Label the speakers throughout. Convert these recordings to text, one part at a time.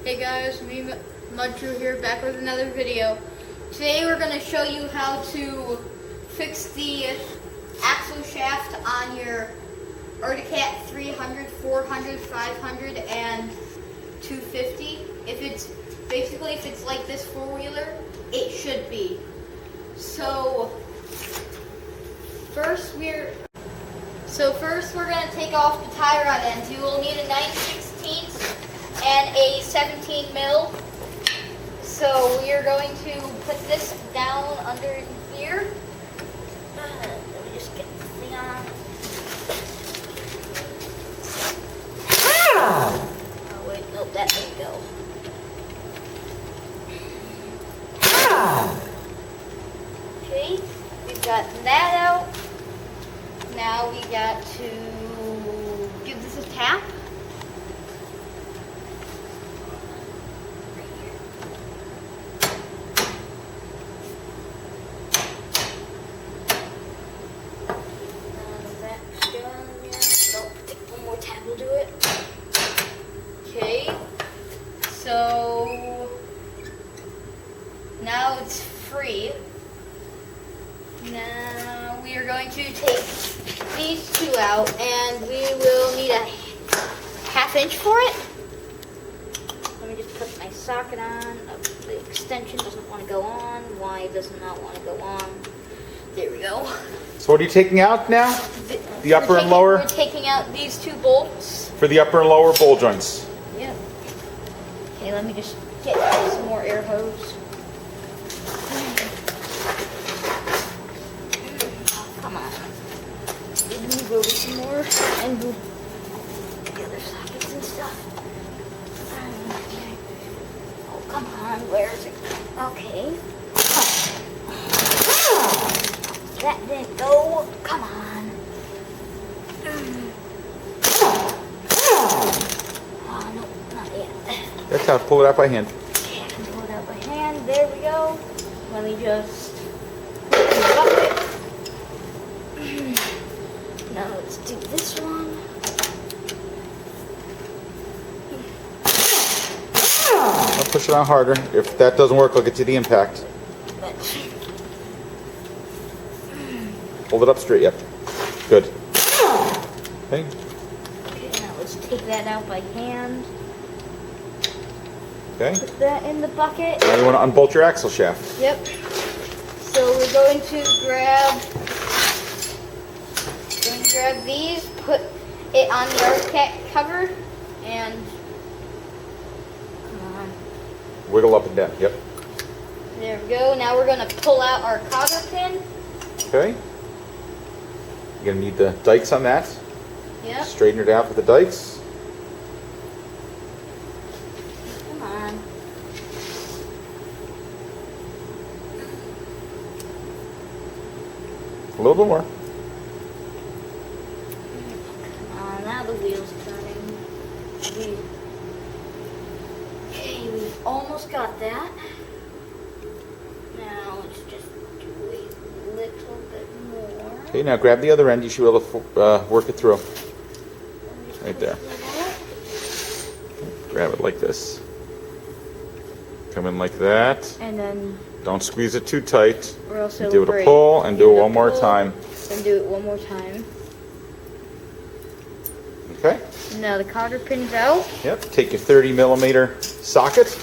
Speaker 1: Hey guys, me Mudru here, back with another video. Today we're going to show you how to fix the axle shaft on your Articat 300, 400, 500, and 250. If it's like this four-wheeler, it should be. So first we're going to take off the tie rod ends. You will need a 9/16 and a 17 mil. So we are going to put this down under here. Let me just get the thing on. Oh wait, nope, that didn't go. Okay, we've got that out. Now we got to give this a tap. Do it. Okay, so now it's free. Now we are going to take these two out, and we will need a 1/2 inch for it. Let me just put my socket on. The extension doesn't want to go on. Why does not want to go on? There we go.
Speaker 2: So what are you taking out now? The upper and lower?
Speaker 1: We're taking out these two bolts.
Speaker 2: For the upper and lower bowl joints.
Speaker 1: Yep. Okay, let me just get some more air hose. Oh, come on. Move over some more and move the other sockets and stuff. Oh, come on. Where is it? Okay. That didn't go. Come on. Oh, no, not yet.
Speaker 2: That's how to pull it out by hand.
Speaker 1: Yeah, pull it out by hand. There we go. Let me just put it in the bucket. Now let's do this one.
Speaker 2: I'll push it on harder. If that doesn't work, I'll get you the impact. Hold it up straight, yep. Good. Okay.
Speaker 1: Okay, now let's take that out by hand.
Speaker 2: Okay.
Speaker 1: Put that in the bucket.
Speaker 2: Now you want to unbolt your axle shaft.
Speaker 1: Yep. So we're going to grab these, put it on the Articat cover, and come on.
Speaker 2: Wiggle up and down, yep.
Speaker 1: There we go. Now we're going to pull out our cotter pin.
Speaker 2: Okay. You're going to need the dikes on that.
Speaker 1: Yep.
Speaker 2: Straighten it out with the dikes.
Speaker 1: Come on.
Speaker 2: A little bit more.
Speaker 1: Come on. Now the wheel's turning. Okay, we've almost got that. Now let's just do a little bit more.
Speaker 2: Okay, now grab the other end. You should be able to work it through. Right there. Grab it like this. Come in like that.
Speaker 1: And then
Speaker 2: Don't squeeze it too tight.
Speaker 1: or else it'll
Speaker 2: Do it a
Speaker 1: break.
Speaker 2: pull and do it one more
Speaker 1: pull,
Speaker 2: time.
Speaker 1: And do it one more time.
Speaker 2: Okay?
Speaker 1: Now the cotter pin's out.
Speaker 2: Yep. Take your 30mm socket.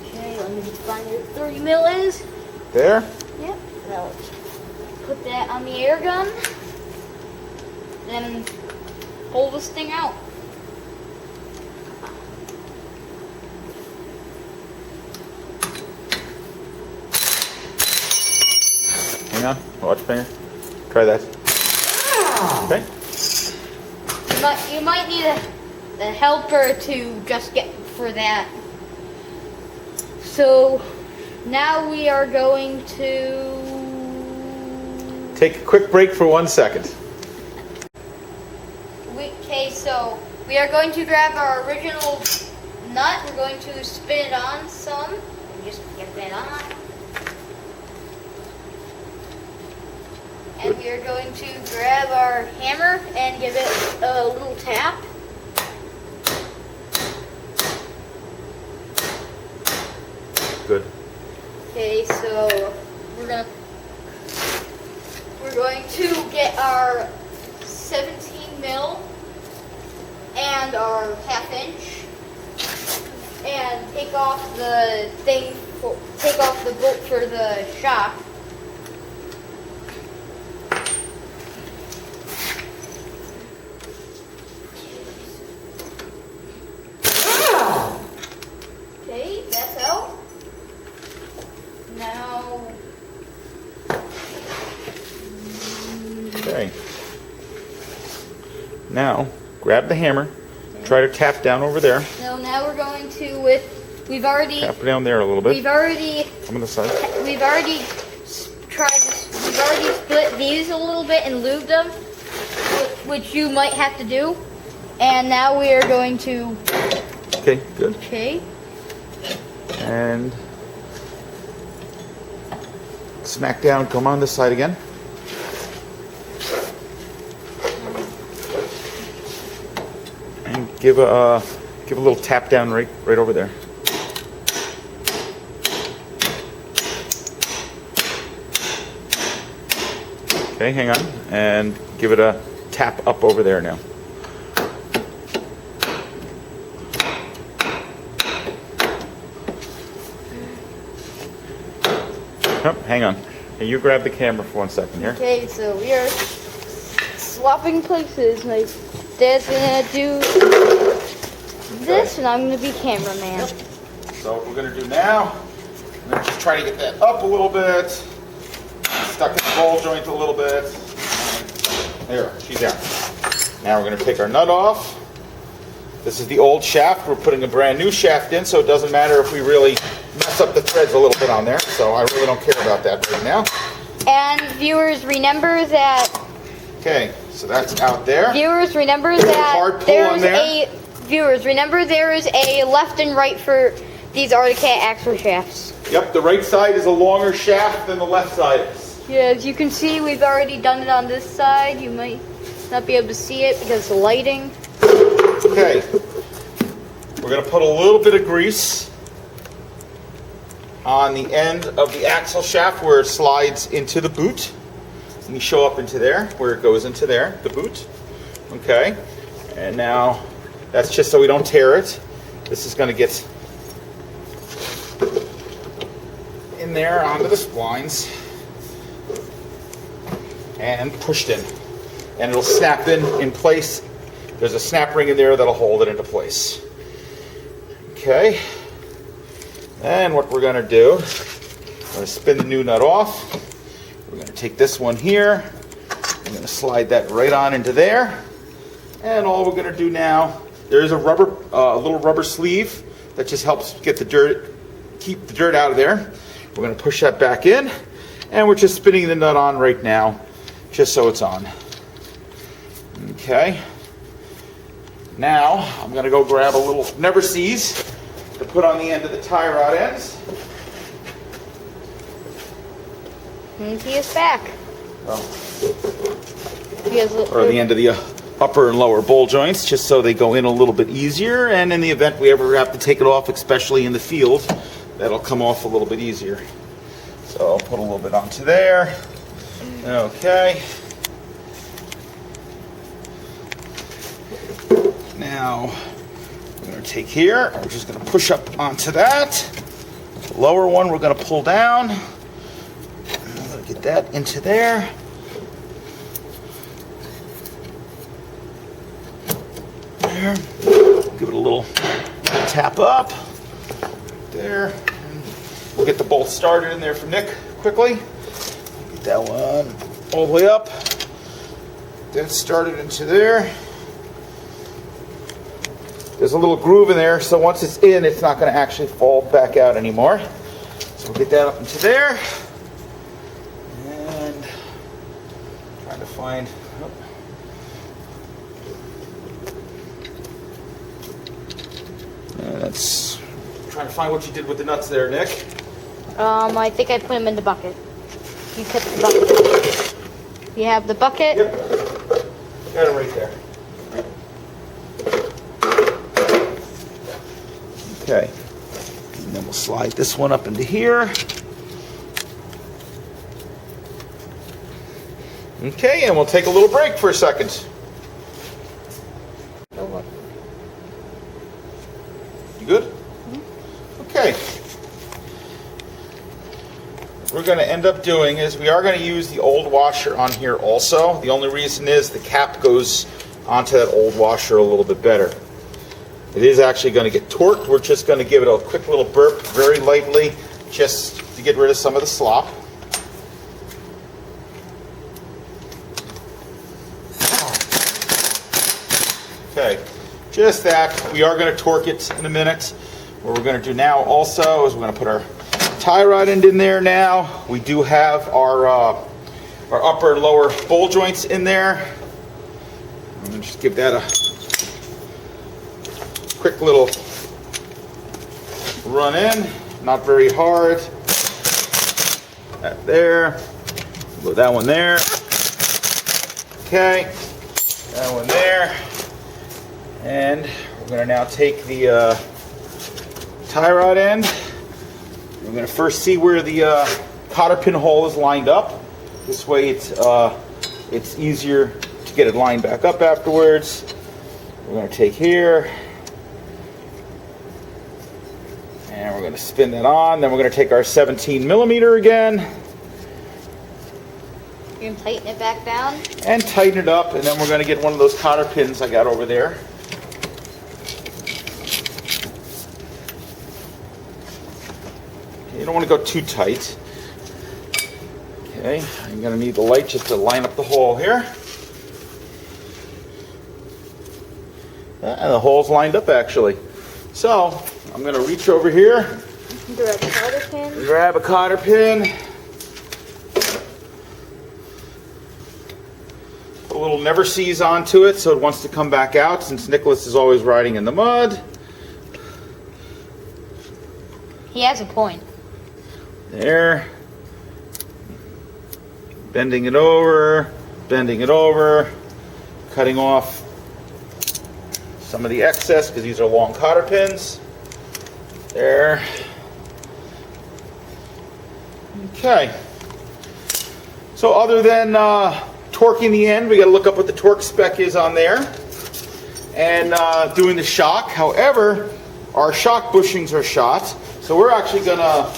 Speaker 1: Okay, let me just find where 30 mil is.
Speaker 2: There.
Speaker 1: Yep. Now let's put that on the air gun. Then pull this thing out.
Speaker 2: Hang on. Watch finger. Try that. Okay.
Speaker 1: You might need a helper to just get for that. So now we are going to
Speaker 2: Take a quick break for 1 second.
Speaker 1: Okay, so we are going to grab our original nut. We're going to spin it on some. Just get that on. And we are going to grab our hammer and give it a little tap. or 1/2 inch, and take off the bolt for the shock. Okay, that's out. Now,
Speaker 2: Okay. Now, grab the hammer. Try to tap down over there.
Speaker 1: so now we're going to we've already
Speaker 2: Tap down there a little bit.
Speaker 1: we've already
Speaker 2: Come on this side.
Speaker 1: We've already we've already split these a little bit and lubed them, which you might have to do. And now we are going to,
Speaker 2: Okay, good.
Speaker 1: okay,
Speaker 2: And smack down. Come on this side again. And give a little tap down right over there. Okay, hang on, and give it a tap up over there now. Oh, hang on. Hey, you grab the camera for 1 second here.
Speaker 1: okay. So we are swapping places. My dad's gonna do this, and I'm gonna be cameraman.
Speaker 2: So what we're going to do now, I'm going to just try to get that up a little bit, stuck in the ball joint a little bit. There, she's out. Now we're going to take our nut off. This is the old shaft. We're putting a brand new shaft in, so it doesn't matter if we really mess up the threads a little bit on there. So I really don't care about that right now.
Speaker 1: And viewers, remember that.
Speaker 2: Okay, so that's out there.
Speaker 1: Viewers, remember
Speaker 2: hard
Speaker 1: that
Speaker 2: pull on
Speaker 1: there's
Speaker 2: there.
Speaker 1: Viewers, remember there is a left and right for these Arctic Cat axle shafts.
Speaker 2: Yep, the right side is a longer shaft than the left side is.
Speaker 1: Yeah, as you can see, we've already done it on this side. You might not be able to see it because of the lighting.
Speaker 2: Okay, we're going to put a little bit of grease on the end of the axle shaft where it slides into the boot. And you show up into there, where it goes into there, the boot. Okay, and now that's just so we don't tear it. This is going to get in there onto the splines and pushed in. And it'll snap in place. There's a snap ring in there that'll hold it into place. Okay. And what we're going to do, we're going to spin the new nut off. We're going to take this one here. We're going to slide that right on into there. And all we're going to do now, there's a little rubber sleeve that just helps get the dirt, keep the dirt out of there. We're going to push that back in, and we're just spinning the nut on right now, just so it's on. Okay. Now I'm going to go grab a little Never Sees to put on the end of the tie rod ends.
Speaker 1: And he is back.
Speaker 2: Well,
Speaker 1: He has
Speaker 2: or the end of the upper and lower bowl joints, just so they go in a little bit easier. And in the event we ever have to take it off, especially in the field, that'll come off a little bit easier. So I'll put a little bit onto there. Okay. Now we're going to take here. We're just going to push up onto that. The lower one we're going to pull down. I'm going to get that into there. There. Give it a little tap up. There. And we'll get the bolt started in there for Nick quickly. Get that one all the way up. That started into there. There's a little groove in there, so once it's in, it's not going to actually fall back out anymore. So we'll get that up into there. And trying to find... That's trying to find what you did with the nuts there, Nick.
Speaker 1: I think I put him in the bucket. You put the bucket. You have the bucket.
Speaker 2: Yep. Got it right there. Okay. And then we'll slide this one up into here. Okay, and we'll take a little break for a second. You good? Okay. What we're going to end up doing is we are going to use the old washer on here also. The only reason is the cap goes onto that old washer a little bit better. It is actually going to get torqued. We're just going to give it a quick little burp very lightly just to get rid of some of the slop. Okay, just that. We are going to torque it in a minute. What we're going to do now also is we're going to put our tie rod end in there now. We do have our upper and lower bowl joints in there. I'm going to just give that a quick little run in, not very hard. That there. Put that one there. Okay, that one there. And we're going to now take the tie rod end. We're going to first see where the cotter pin hole is lined up. This way it's easier to get it lined back up afterwards. We're going to take here and we're going to spin that on. Then we're going to take our 17 millimeter again.
Speaker 1: You're going to tighten it back down?
Speaker 2: And tighten it up, and then we're going to get one of those cotter pins I got over there. You don't want to go too tight. Okay, I'm going to need the light just to line up the hole here. And the hole's lined up actually. So I'm going to reach over here,
Speaker 1: Grab a cotter pin.
Speaker 2: grab a cotter pin, put a little never seize onto it so it wants to come back out since Nicholas is always riding in the mud.
Speaker 1: He has a point.
Speaker 2: There. Bending it over, cutting off some of the excess because these are long cotter pins. There. Okay. So other than torquing the end, we got to look up what the torque spec is on there and doing the shock. However, our shock bushings are shot. So we're actually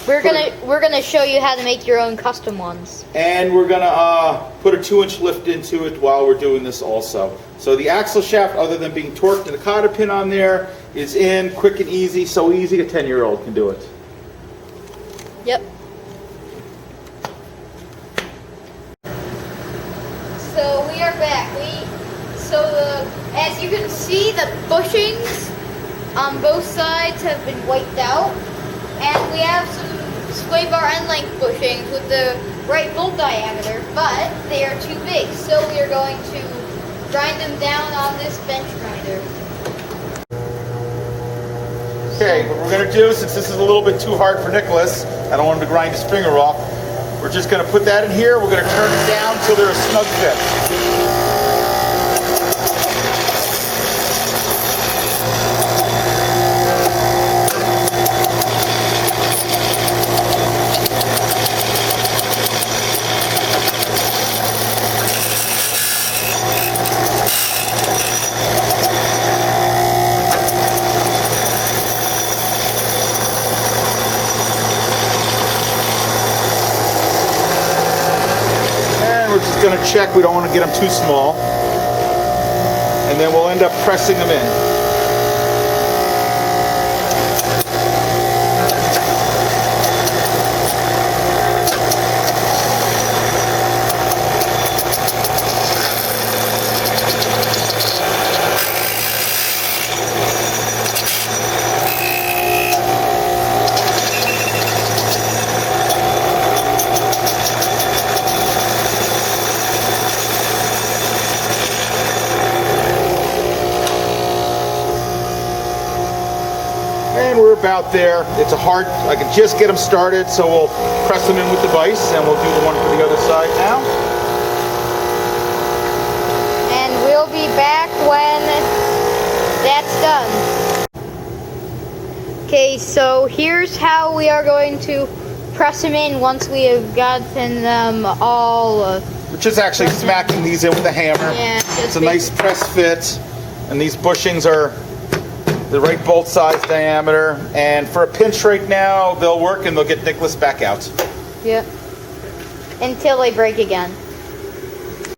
Speaker 1: We're gonna show you how to make your own custom ones.
Speaker 2: And we're gonna put a 2-inch lift into it while we're doing this also. So the axle shaft, other than being torqued and a cotter pin on there, is in quick and easy. So easy, a 10-year-old can do it.
Speaker 1: Yep. So we are back. As you can see, the bushings on both sides have been wiped out. And we have some sway bar end length bushings with the right bolt diameter, but they are too big. So we are going to grind them down on this bench grinder.
Speaker 2: Okay, what we're going to do, since this is a little bit too hard for Nicholas, I don't want him to grind his finger off, we're just going to put that in here. We're going to turn it down until they're a snug fit. Going to check, we don't want to get them too small, and then we'll end up pressing them in. And we're about there. It's a hard, I can just get them started, so we'll press them in with the vise and we'll do the one for the other side now.
Speaker 1: And we'll be back when that's done. Okay, so here's how we are going to press them in once we have gotten them all.
Speaker 2: We're just actually smacking these in with a hammer.
Speaker 1: Yeah,
Speaker 2: it's a nice press fit, and these bushings are the right bolt size diameter, and for a pinch right now, they'll work and they'll get Nicholas back out.
Speaker 1: Yep. Until they break again.